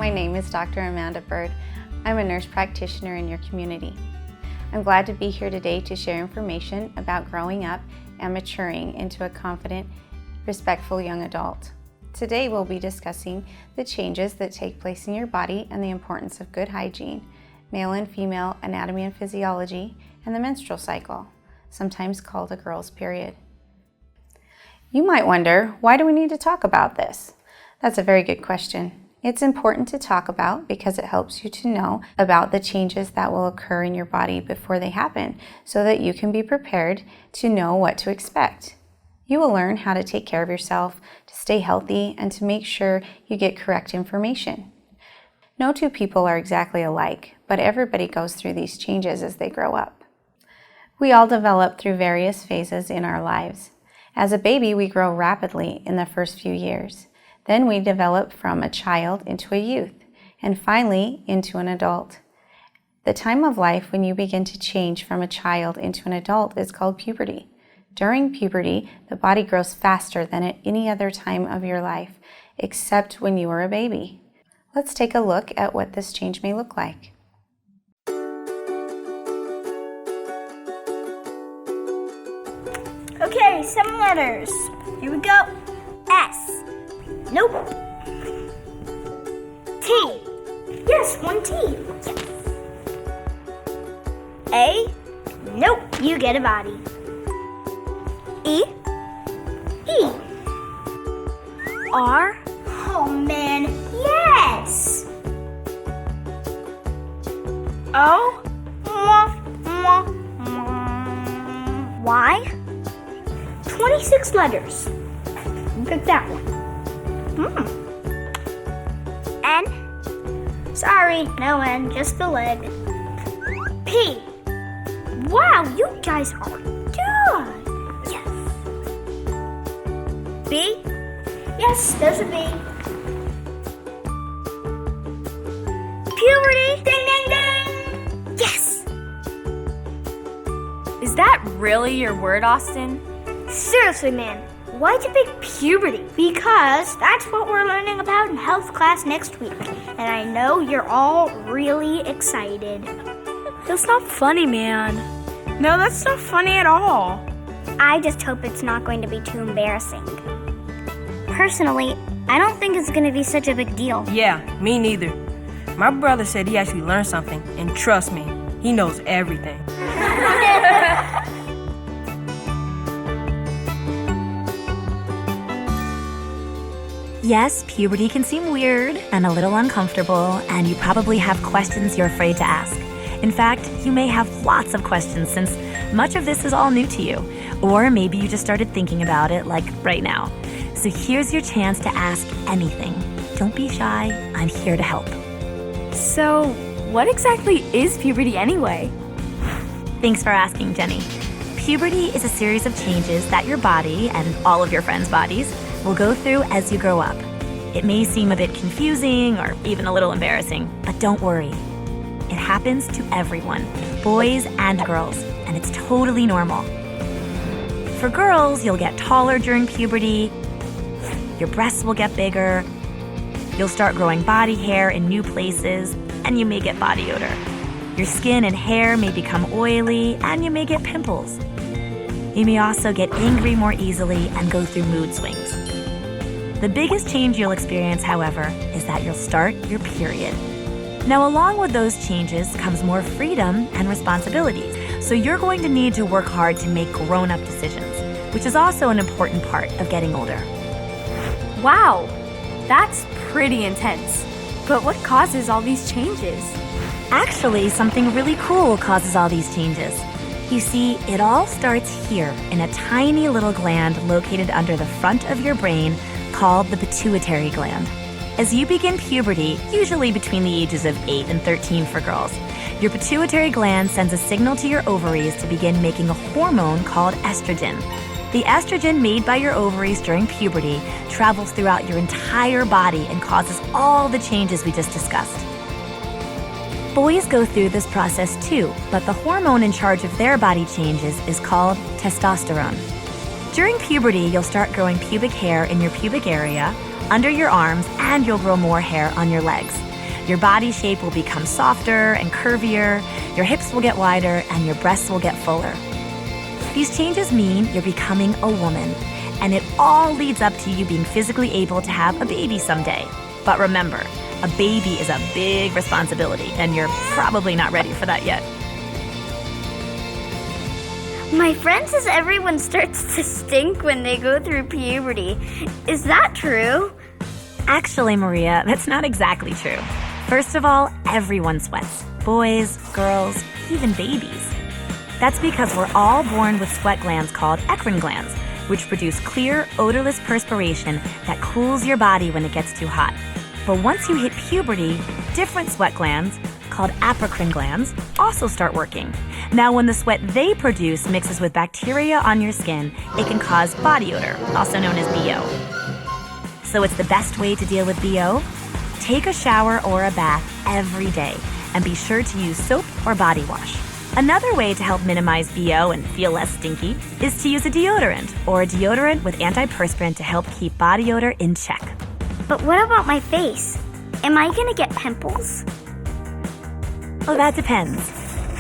My name is Dr. Amanda Bird. I'm a nurse practitioner in your community. I'm glad to be here today to share information about growing up and maturing into a confident, respectful young adult. Today we'll be discussing the changes that take place in your body and the importance of good hygiene, male and female anatomy and physiology, and the menstrual cycle, sometimes called a girl's period. You might wonder, why do we need to talk about this? That's a very good question. It's important to talk about because it helps you to know about the changes that will occur in your body before they happen so that you can be prepared to know what to expect. You will learn how to take care of yourself, to stay healthy, and to make sure you get correct information. No two people are exactly alike, but everybody goes through these changes as they grow up. We all develop through various phases in our lives. As a baby, we grow rapidly in the first few years. Then we develop from a child into a youth, and finally into an adult. The time of life when you begin to change from a child into an adult is called puberty. During puberty, the body grows faster than at any other time of your life, except when you were a baby. Let's take a look at what this change may look like. Okay, 7 letters. Here we go. S. Nope. T. Yes, 1 T. Yes. A. Nope, you get a body. E. E. R. Oh man, yes. O. Y. 26 letters. Look at that one. N. Sorry, no N, just the leg. P. Wow, you guys are good. Yes. B. Yes, there's a B. Puberty. Ding, ding, ding. Yes. Is that really your word, Austin? Seriously, man. Why'd you pick puberty? Because that's what we're learning about in health class next week. And I know you're all really excited. That's not funny, man. No, that's not funny at all. I just hope it's not going to be too embarrassing. Personally, I don't think it's going to be such a big deal. Yeah, me neither. My brother said he actually learned something, and trust me, he knows everything. Yes, puberty can seem weird and a little uncomfortable, and you probably have questions you're afraid to ask. In fact, you may have lots of questions since much of this is all new to you. Or maybe you just started thinking about it, like right now. So here's your chance to ask anything. Don't be shy, I'm here to help. So, what exactly is puberty anyway? Thanks for asking, Jenny. Puberty is a series of changes that your body, and all of your friends' bodies, will go through as you grow up. It may seem a bit confusing or even a little embarrassing, but don't worry. It happens to everyone, boys and girls, and it's totally normal. For girls, you'll get taller during puberty, your breasts will get bigger, you'll start growing body hair in new places, and you may get body odor. Your skin and hair may become oily, and you may get pimples. You may also get angry more easily and go through mood swings. The biggest change you'll experience, however, is that you'll start your period. Now, along with those changes comes more freedom and responsibilities, so you're going to need to work hard to make grown-up decisions, which is also an important part of getting older. Wow, that's pretty intense. But what causes all these changes? Actually, something really cool causes all these changes. You see, it all starts here in a tiny little gland located under the front of your brain called the pituitary gland. As you begin puberty, usually between the ages of 8 and 13 for girls, your pituitary gland sends a signal to your ovaries to begin making a hormone called estrogen. The estrogen made by your ovaries during puberty travels throughout your entire body and causes all the changes we just discussed. Boys go through this process too, but the hormone in charge of their body changes is called testosterone. During puberty, you'll start growing pubic hair in your pubic area, under your arms, and you'll grow more hair on your legs. Your body shape will become softer and curvier, your hips will get wider, and your breasts will get fuller. These changes mean you're becoming a woman, and it all leads up to you being physically able to have a baby someday. But remember, a baby is a big responsibility, and you're probably not ready for that yet. My friend says everyone starts to stink when they go through puberty. Is that true? Actually, Maria, that's not exactly true. First of all, everyone sweats. Boys, girls, even babies. That's because we're all born with sweat glands called eccrine glands, which produce clear, odorless perspiration that cools your body when it gets too hot. But once you hit puberty, different sweat glands, called apocrine glands, also start working. Now, when the sweat they produce mixes with bacteria on your skin, it can cause body odor, also known as BO. So it's the best way to deal with BO? Take a shower or a bath every day, and be sure to use soap or body wash. Another way to help minimize BO and feel less stinky is to use a deodorant or a deodorant with antiperspirant to help keep body odor in check. But what about my face? Am I gonna get pimples? Well, that depends.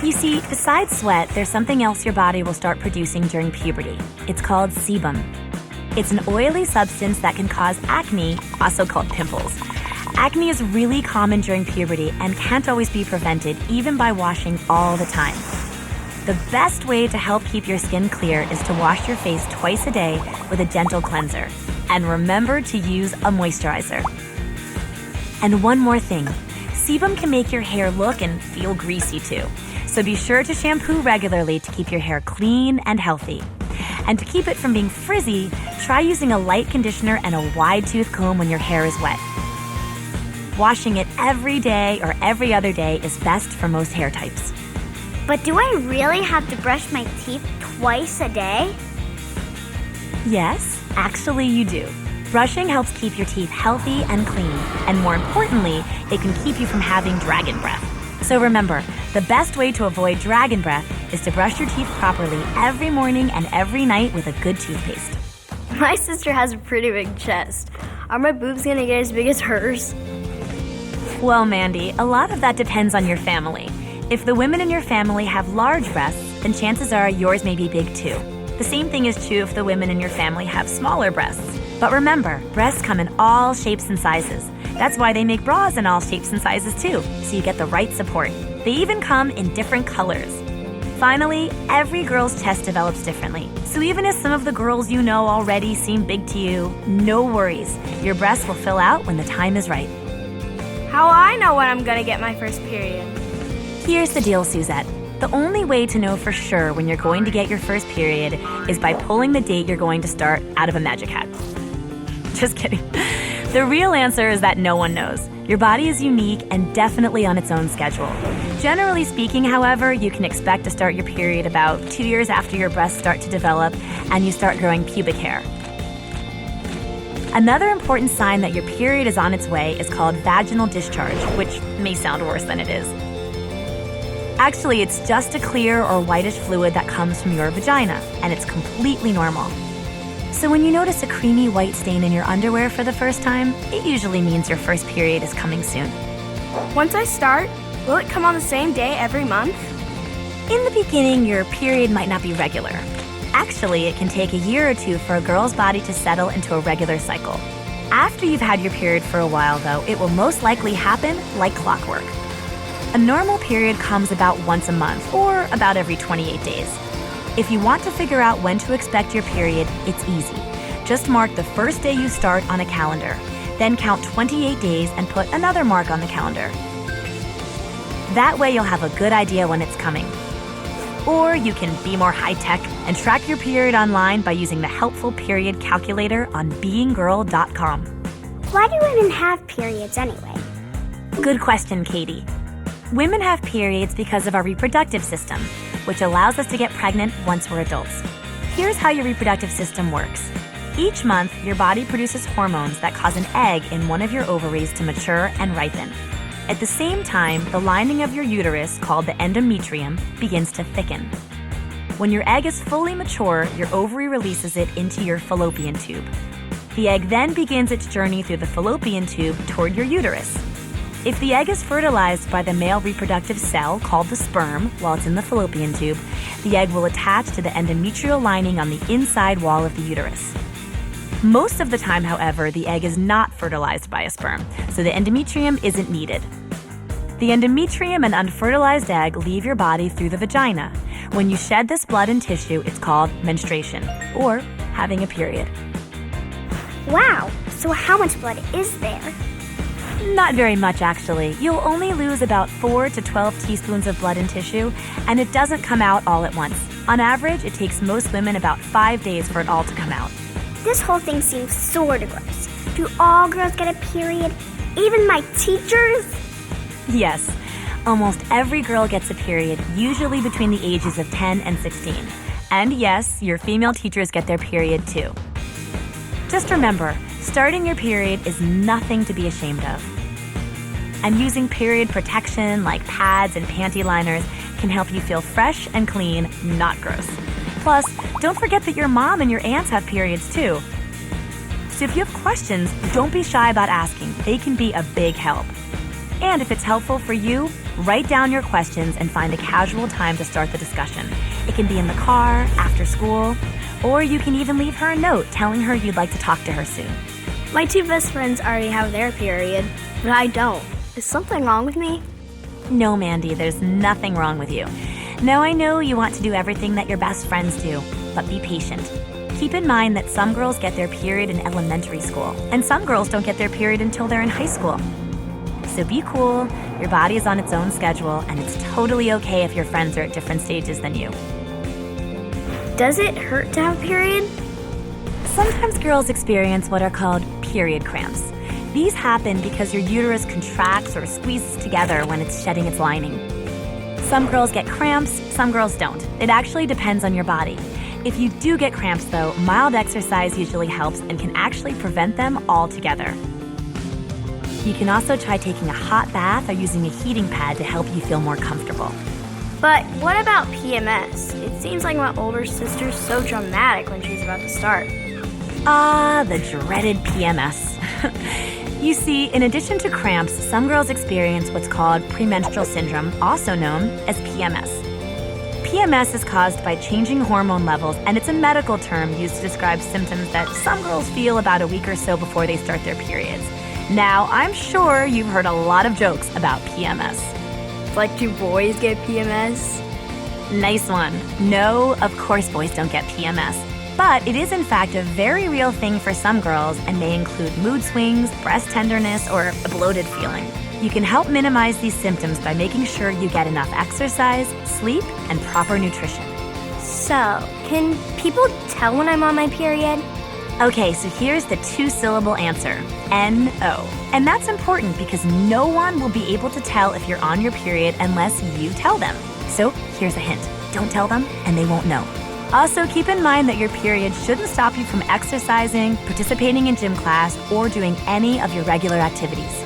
You see, besides sweat, there's something else your body will start producing during puberty. It's called sebum. It's an oily substance that can cause acne, also called pimples. Acne is really common during puberty and can't always be prevented, even by washing all the time. The best way to help keep your skin clear is to wash your face twice a day with a gentle cleanser. And remember to use a moisturizer. And one more thing, sebum can make your hair look and feel greasy too. So be sure to shampoo regularly to keep your hair clean and healthy. And to keep it from being frizzy, try using a light conditioner and a wide tooth comb when your hair is wet. Washing it every day or every other day is best for most hair types. But do I really have to brush my teeth twice a day? Yes, actually you do. Brushing helps keep your teeth healthy and clean, and more importantly, it can keep you from having dragon breath. So remember, the best way to avoid dragon breath is to brush your teeth properly every morning and every night with a good toothpaste. My sister has a pretty big chest. Are my boobs gonna get as big as hers? Well, Mandy, a lot of that depends on your family. If the women in your family have large breasts, then chances are yours may be big too. The same thing is true if the women in your family have smaller breasts. But remember, breasts come in all shapes and sizes. That's why they make bras in all shapes and sizes too, so you get the right support. They even come in different colors. Finally, every girl's chest develops differently. So even if some of the girls you know already seem big to you, no worries. Your breasts will fill out when the time is right. How will I know when I'm gonna get my first period? Here's the deal, Suzette. The only way to know for sure when you're going to get your first period is by pulling the date you're going to start out of a magic hat. Just kidding. The real answer is that no one knows. Your body is unique and definitely on its own schedule. Generally speaking, however, you can expect to start your period about 2 years after your breasts start to develop and you start growing pubic hair. Another important sign that your period is on its way is called vaginal discharge, which may sound worse than it is. Actually, it's just a clear or whitish fluid that comes from your vagina, and it's completely normal. So when you notice a creamy white stain in your underwear for the first time, it usually means your first period is coming soon. Once I start, will it come on the same day every month? In the beginning, your period might not be regular. Actually, it can take a year or two for a girl's body to settle into a regular cycle. After you've had your period for a while, though, it will most likely happen like clockwork. A normal period comes about once a month, or about every 28 days. If you want to figure out when to expect your period, it's easy. Just mark the first day you start on a calendar, then count 28 days and put another mark on the calendar. That way you'll have a good idea when it's coming. Or you can be more high-tech and track your period online by using the helpful period calculator on beinggirl.com. Why do women have periods anyway? Good question, Katie. Women have periods because of our reproductive system, which allows us to get pregnant once we're adults. Here's how your reproductive system works. Each month, your body produces hormones that cause an egg in one of your ovaries to mature and ripen. At the same time, the lining of your uterus, called the endometrium, begins to thicken. When your egg is fully mature, your ovary releases it into your fallopian tube. The egg then begins its journey through the fallopian tube toward your uterus. If the egg is fertilized by the male reproductive cell called the sperm while it's in the fallopian tube, the egg will attach to the endometrial lining on the inside wall of the uterus. Most of the time, however, the egg is not fertilized by a sperm, so the endometrium isn't needed. The endometrium and unfertilized egg leave your body through the vagina. When you shed this blood and tissue, it's called menstruation, or having a period. Wow, so how much blood is there? Not very much, actually. You'll only lose about 4 to 12 teaspoons of blood and tissue, and it doesn't come out all at once. On average, it takes most women about 5 days for it all to come out. This whole thing seems sort of gross. Do all girls get a period? Even my teachers? Yes, almost every girl gets a period, usually between the ages of 10 and 16. And yes, your female teachers get their period too. Just remember, starting your period is nothing to be ashamed of. And using period protection like pads and panty liners can help you feel fresh and clean, not gross. Plus, don't forget that your mom and your aunts have periods too. So if you have questions, don't be shy about asking. They can be a big help. And if it's helpful for you, write down your questions and find a casual time to start the discussion. It can be in the car, after school, or you can even leave her a note telling her you'd like to talk to her soon. My two best friends already have their period, but I don't. Is something wrong with me? No, Mandy, there's nothing wrong with you. Now I know you want to do everything that your best friends do, but be patient. Keep in mind that some girls get their period in elementary school, and some girls don't get their period until they're in high school. So be cool, your body is on its own schedule, and it's totally okay if your friends are at different stages than you. Does it hurt to have a period? Sometimes girls experience what are called period cramps. These happen because your uterus contracts or squeezes together when it's shedding its lining. Some girls get cramps, some girls don't. It actually depends on your body. If you do get cramps though, mild exercise usually helps and can actually prevent them altogether. You can also try taking a hot bath or using a heating pad to help you feel more comfortable. But what about PMS? It seems like my older sister's so dramatic when she's about to start. Ah, the dreaded PMS. You see, in addition to cramps, some girls experience what's called premenstrual syndrome, also known as PMS. PMS is caused by changing hormone levels, and it's a medical term used to describe symptoms that some girls feel about a week or so before they start their periods. Now, I'm sure you've heard a lot of jokes about PMS. Like, do boys get PMS? Nice one. No, of course boys don't get PMS. But it is in fact a very real thing for some girls and may include mood swings, breast tenderness, or a bloated feeling. You can help minimize these symptoms by making sure you get enough exercise, sleep, and proper nutrition. So, can people tell when I'm on my period? Okay, so here's the 2-syllable answer, N-O. And that's important because no one will be able to tell if you're on your period unless you tell them. So here's a hint. Don't tell them and they won't know. Also, keep in mind that your period shouldn't stop you from exercising, participating in gym class, or doing any of your regular activities.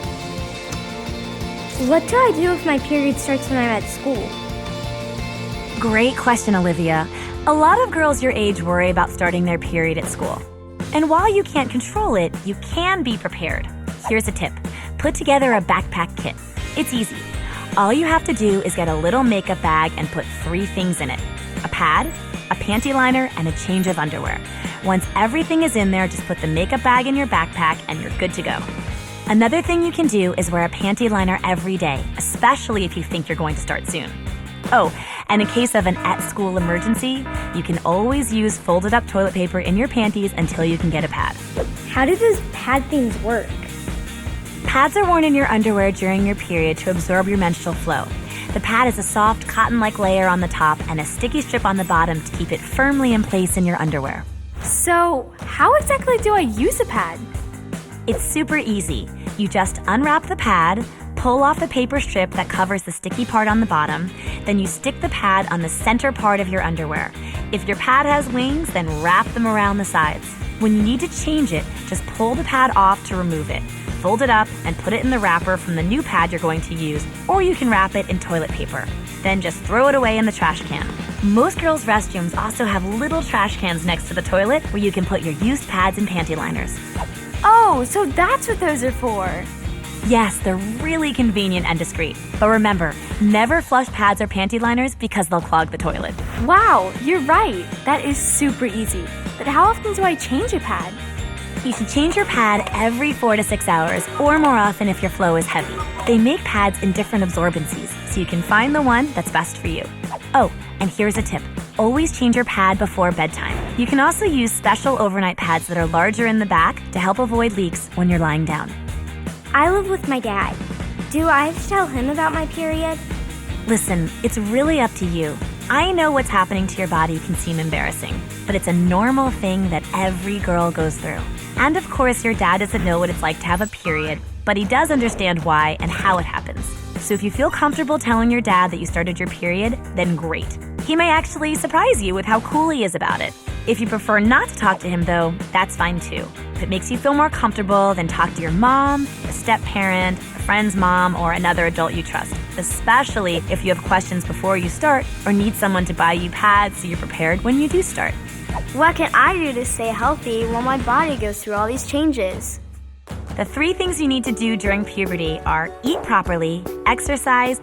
What do I do if my period starts when I'm at school? Great question, Olivia. A lot of girls your age worry about starting their period at school. And while you can't control it, you can be prepared. Here's a tip. Put together a backpack kit. It's easy. All you have to do is get a little makeup bag and put 3 things in it. A pad, a panty liner, and a change of underwear. Once everything is in there, just put the makeup bag in your backpack and you're good to go. Another thing you can do is wear a panty liner every day, especially if you think you're going to start soon. Oh, and in case of an at-school emergency, you can always use folded up toilet paper in your panties until you can get a pad. How do those pad things work? Pads are worn in your underwear during your period to absorb your menstrual flow. The pad is a soft, cotton-like layer on the top and a sticky strip on the bottom to keep it firmly in place in your underwear. So, how exactly do I use a pad? It's super easy. You just unwrap the pad, pull off the paper strip that covers the sticky part on the bottom, then you stick the pad on the center part of your underwear. If your pad has wings, then wrap them around the sides. When you need to change it, just pull the pad off to remove it. Fold it up and put it in the wrapper from the new pad you're going to use, or you can wrap it in toilet paper. Then just throw it away in the trash can. Most girls' restrooms also have little trash cans next to the toilet where you can put your used pads and panty liners. Oh, so that's what those are for. Yes, they're really convenient and discreet. But remember, never flush pads or panty liners because they'll clog the toilet. Wow, you're right. That is super easy. But how often do I change a pad? You should change your pad every 4 to 6 hours or more often if your flow is heavy. They make pads in different absorbencies, so you can find the one that's best for you. Oh, and here's a tip. Always change your pad before bedtime. You can also use special overnight pads that are larger in the back to help avoid leaks when you're lying down. I live with my dad. Do I have to tell him about my period? Listen, it's really up to you. I know what's happening to your body can seem embarrassing, but it's a normal thing that every girl goes through. And of course, your dad doesn't know what it's like to have a period, but he does understand why and how it happens. So if you feel comfortable telling your dad that you started your period, then great. He may actually surprise you with how cool he is about it. If you prefer not to talk to him though, that's fine too. If it makes you feel more comfortable, then talk to your mom, a step-parent, a friend's mom, or another adult you trust, especially if you have questions before you start or need someone to buy you pads so you're prepared when you do start. What can I do to stay healthy while my body goes through all these changes? The 3 things you need to do during puberty are eat properly, exercise,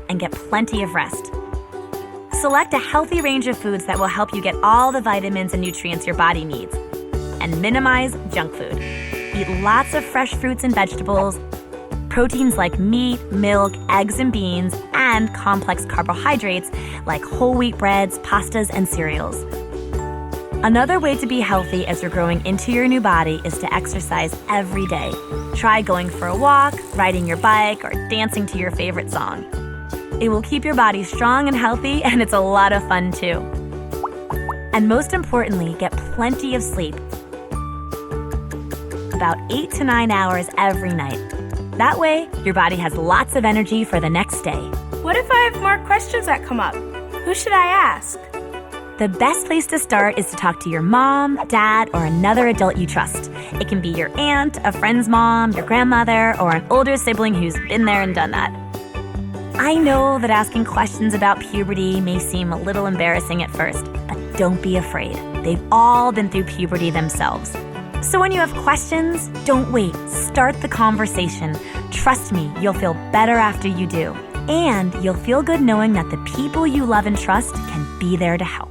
and get plenty of rest. Select a healthy range of foods that will help you get all the vitamins and nutrients your body needs. And minimize junk food. Eat lots of fresh fruits and vegetables, proteins like meat, milk, eggs, and beans, and complex carbohydrates like whole wheat breads, pastas, and cereals. Another way to be healthy as you're growing into your new body is to exercise every day. Try going for a walk, riding your bike, or dancing to your favorite song. It will keep your body strong and healthy, and it's a lot of fun too. And most importantly, get plenty of sleep. About 8 to 9 hours every night. That way, your body has lots of energy for the next day. What if I have more questions that come up? Who should I ask? The best place to start is to talk to your mom, dad, or another adult you trust. It can be your aunt, a friend's mom, your grandmother, or an older sibling who's been there and done that. I know that asking questions about puberty may seem a little embarrassing at first, but don't be afraid. They've all been through puberty themselves. So when you have questions, don't wait. Start the conversation. Trust me, you'll feel better after you do. And you'll feel good knowing that the people you love and trust can be there to help.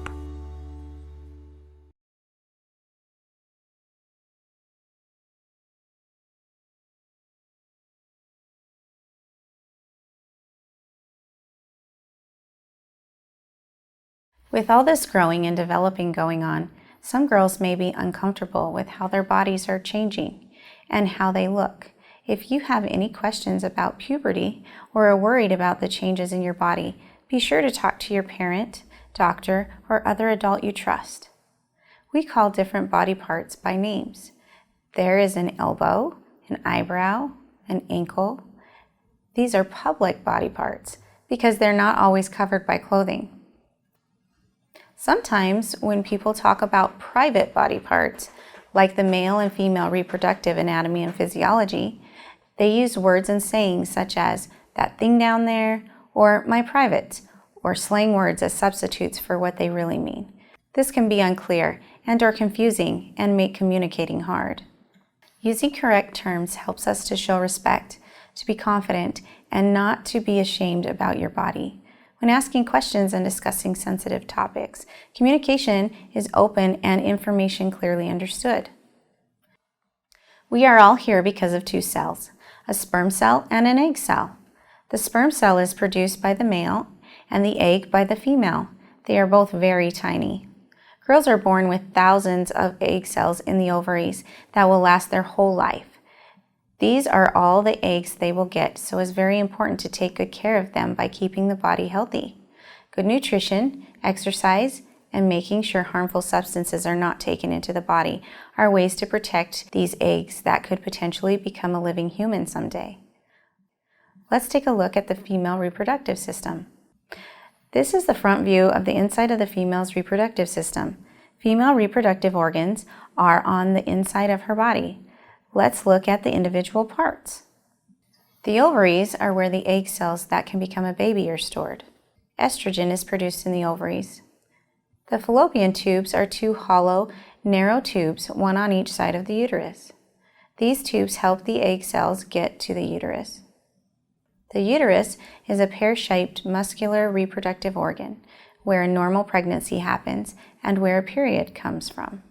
With all this growing and developing going on, some girls may be uncomfortable with how their bodies are changing and how they look. If you have any questions about puberty or are worried about the changes in your body, be sure to talk to your parent, doctor, or other adult you trust. We call different body parts by names. There is an elbow, an eyebrow, an ankle. These are public body parts because they're not always covered by clothing. Sometimes when people talk about private body parts, like the male and female reproductive anatomy and physiology, they use words and sayings such as that thing down there or my privates, or slang words as substitutes for what they really mean. This can be unclear and or confusing and make communicating hard. Using correct terms helps us to show respect, to be confident, and not to be ashamed about your body. When asking questions and discussing sensitive topics, communication is open and information clearly understood. We are all here because of 2 cells, a sperm cell and an egg cell. The sperm cell is produced by the male and the egg by the female. They are both very tiny. Girls are born with thousands of egg cells in the ovaries that will last their whole life. These are all the eggs they will get, so it's very important to take good care of them by keeping the body healthy. Good nutrition, exercise, and making sure harmful substances are not taken into the body are ways to protect these eggs that could potentially become a living human someday. Let's take a look at the female reproductive system. This is the front view of the inside of the female's reproductive system. Female reproductive organs are on the inside of her body. Let's look at the individual parts. The ovaries are where the egg cells that can become a baby are stored. Estrogen is produced in the ovaries. The fallopian tubes are 2 hollow, narrow tubes, one on each side of the uterus. These tubes help the egg cells get to the uterus. The uterus is a pear-shaped muscular reproductive organ where a normal pregnancy happens and where a period comes from.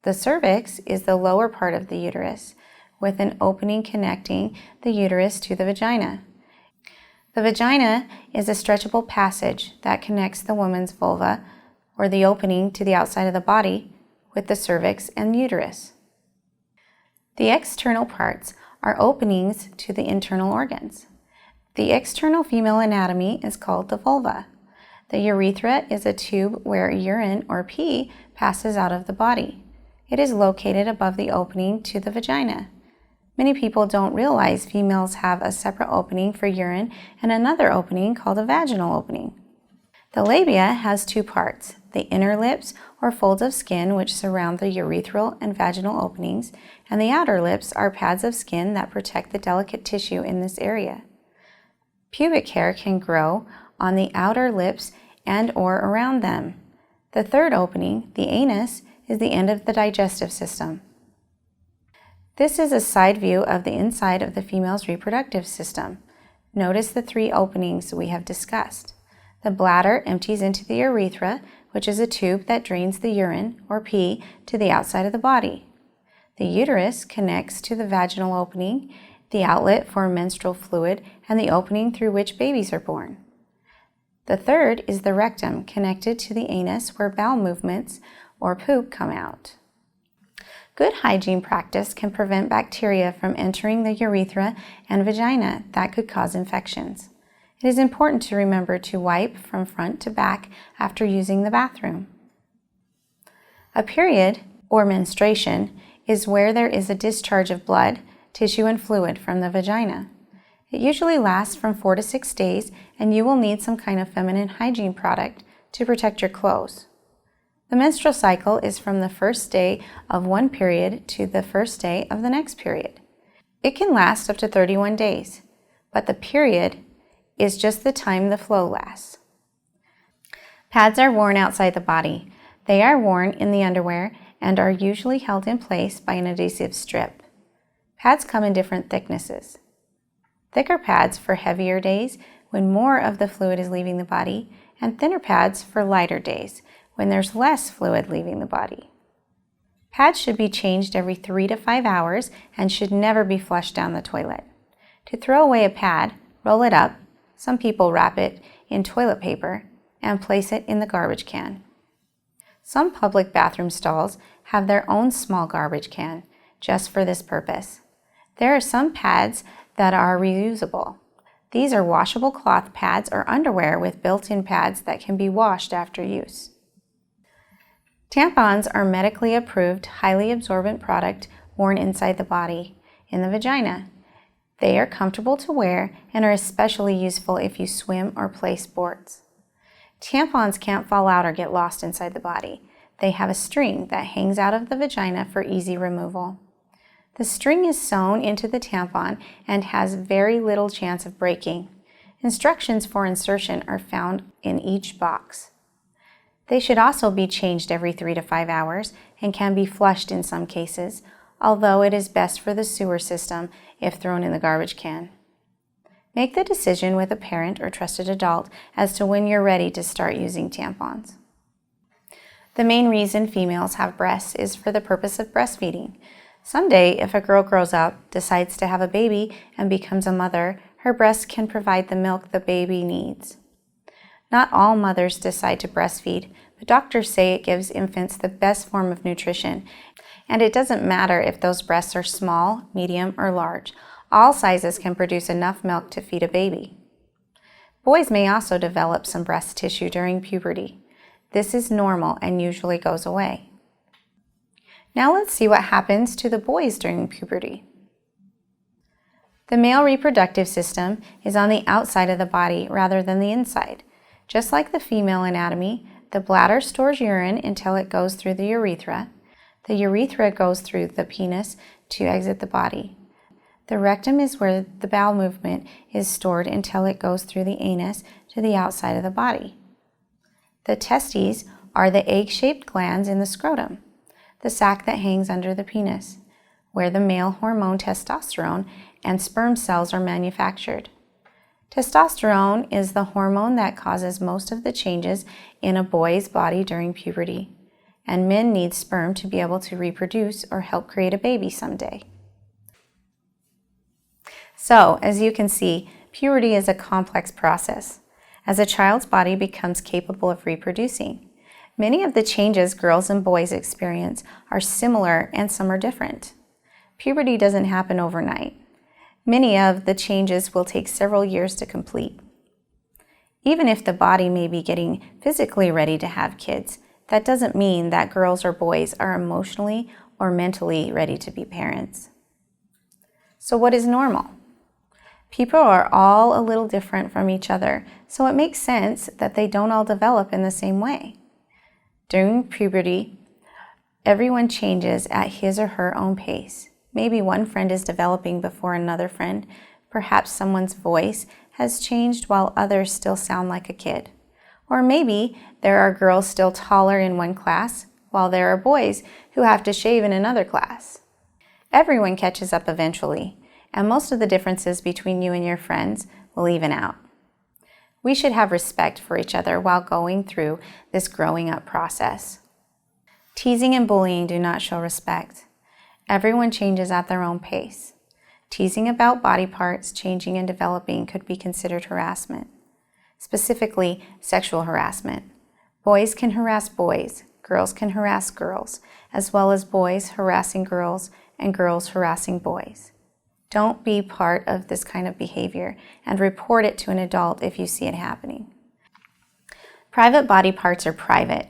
The cervix is the lower part of the uterus with an opening connecting the uterus to the vagina. The vagina is a stretchable passage that connects the woman's vulva, or the opening to the outside of the body, with the cervix and uterus. The external parts are openings to the internal organs. The external female anatomy is called the vulva. The urethra is a tube where urine or pee passes out of the body. It is located above the opening to the vagina. Many people don't realize females have a separate opening for urine and another opening called a vaginal opening. The labia has two parts, the inner lips or folds of skin which surround the urethral and vaginal openings, and the outer lips are pads of skin that protect the delicate tissue in this area. Pubic hair can grow on the outer lips and or around them. The third opening, the anus, is the end of the digestive system. This is a side view of the inside of the female's reproductive system. Notice the three openings we have discussed. The bladder empties into the urethra, which is a tube that drains the urine or pee to the outside of the body. The uterus connects to the vaginal opening, the outlet for menstrual fluid, and the opening through which babies are born. The third is the rectum, connected to the anus where bowel movements or poop come out. Good hygiene practice can prevent bacteria from entering the urethra and vagina that could cause infections. It is important to remember to wipe from front to back after using the bathroom. A period, or menstruation, is where there is a discharge of blood, tissue, and fluid from the vagina. It usually lasts from 4 to 6 days, and you will need some kind of feminine hygiene product to protect your clothes. The menstrual cycle is from the first day of one period to the first day of the next period. It can last up to 31 days, but the period is just the time the flow lasts. Pads are worn outside the body. They are worn in the underwear and are usually held in place by an adhesive strip. Pads come in different thicknesses. Thicker pads for heavier days when more of the fluid is leaving the body, and thinner pads for lighter days when there's less fluid leaving the body. Pads should be changed every 3 to 5 hours and should never be flushed down the toilet. To throw away a pad, roll it up, some people wrap it in toilet paper, and place it in the garbage can. Some public bathroom stalls have their own small garbage can just for this purpose. There are some pads that are reusable. These are washable cloth pads or underwear with built-in pads that can be washed after use. Tampons are medically approved, highly absorbent product worn inside the body, in the vagina. They are comfortable to wear and are especially useful if you swim or play sports. Tampons can't fall out or get lost inside the body. They have a string that hangs out of the vagina for easy removal. The string is sewn into the tampon and has very little chance of breaking. Instructions for insertion are found in each box. They should also be changed every 3 to 5 hours and can be flushed in some cases, although it is best for the sewer system if thrown in the garbage can. Make the decision with a parent or trusted adult as to when you're ready to start using tampons. The main reason females have breasts is for the purpose of breastfeeding. Someday, if a girl grows up, decides to have a baby, and becomes a mother, her breasts can provide the milk the baby needs. Not all mothers decide to breastfeed, but doctors say it gives infants the best form of nutrition, and it doesn't matter if those breasts are small, medium, or large. All sizes can produce enough milk to feed a baby. Boys may also develop some breast tissue during puberty. This is normal and usually goes away. Now let's see what happens to the boys during puberty. The male reproductive system is on the outside of the body rather than the inside. Just like the female anatomy, the bladder stores urine until it goes through the urethra. The urethra goes through the penis to exit the body. The rectum is where the bowel movement is stored until it goes through the anus to the outside of the body. The testes are the egg-shaped glands in the scrotum, the sac that hangs under the penis. where the male hormone testosterone and sperm cells are manufactured. Testosterone is the hormone that causes most of the changes in a boy's body during puberty, and men need sperm to be able to reproduce or help create a baby someday. So, as you can see, puberty is a complex process as a child's body becomes capable of reproducing. Many of the changes girls and boys experience are similar and some are different. Puberty doesn't happen overnight. Many of the changes will take several years to complete. Even if the body may be getting physically ready to have kids, that doesn't mean that girls or boys are emotionally or mentally ready to be parents. So what is normal? People are all a little different from each other, so it makes sense that they don't all develop in the same way. During puberty, everyone changes at his or her own pace. Maybe one friend is developing before another friend. Perhaps someone's voice has changed while others still sound like a kid. Or maybe there are girls still taller in one class while there are boys who have to shave in another class. Everyone catches up eventually, and most of the differences between you and your friends will even out. We should have respect for each other while going through this growing up process. Teasing and bullying do not show respect. Everyone changes at their own pace. Teasing about body parts changing and developing could be considered harassment, specifically sexual harassment. Boys can harass boys, girls can harass girls, as well as boys harassing girls and girls harassing boys. Don't be part of this kind of behavior and report it to an adult if you see it happening. Private body parts are private.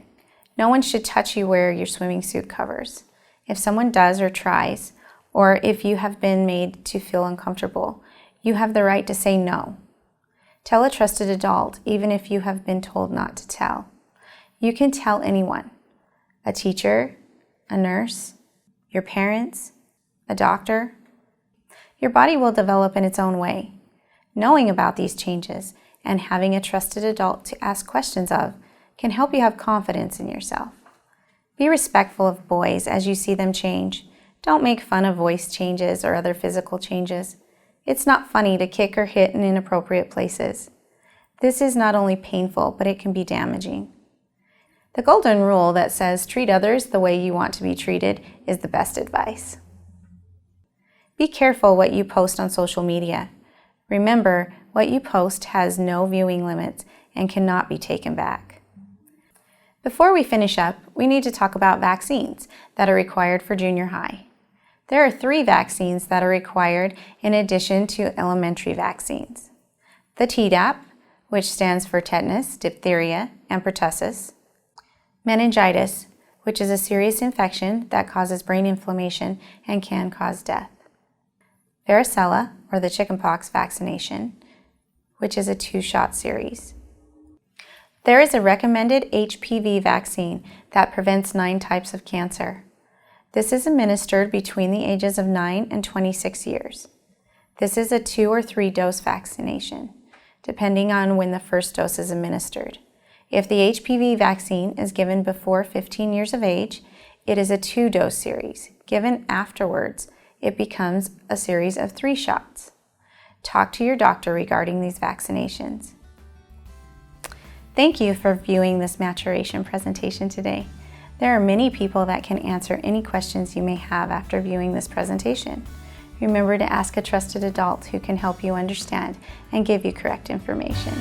No one should touch you where your swimming suit covers. If someone does or tries, or if you have been made to feel uncomfortable, you have the right to say no. Tell a trusted adult, even if you have been told not to tell. You can tell anyone, a teacher, a nurse, your parents, a doctor. Your body will develop in its own way. Knowing about these changes and having a trusted adult to ask questions of can help you have confidence in yourself. Be respectful of boys as you see them change. Don't make fun of voice changes or other physical changes. It's not funny to kick or hit in inappropriate places. This is not only painful, but it can be damaging. The golden rule that says treat others the way you want to be treated is the best advice. Be careful what you post on social media. Remember, what you post has no viewing limits and cannot be taken back. Before we finish up, we need to talk about vaccines that are required for junior high. There are 3 vaccines that are required in addition to elementary vaccines. The Tdap, which stands for tetanus, diphtheria, and pertussis. Meningitis, which is a serious infection that causes brain inflammation and can cause death. Varicella, or the chickenpox vaccination, which is a 2-shot series. There is a recommended HPV vaccine that prevents 9 types of cancer. This is administered between the ages of 9 and 26 years. This is a 2 or 3 dose vaccination, depending on when the first dose is administered. If the HPV vaccine is given before 15 years of age, it is a 2-dose series. Given afterwards, it becomes a series of 3 shots. Talk to your doctor regarding these vaccinations. Thank you for viewing this maturation presentation today. There are many people that can answer any questions you may have after viewing this presentation. Remember to ask a trusted adult who can help you understand and give you correct information.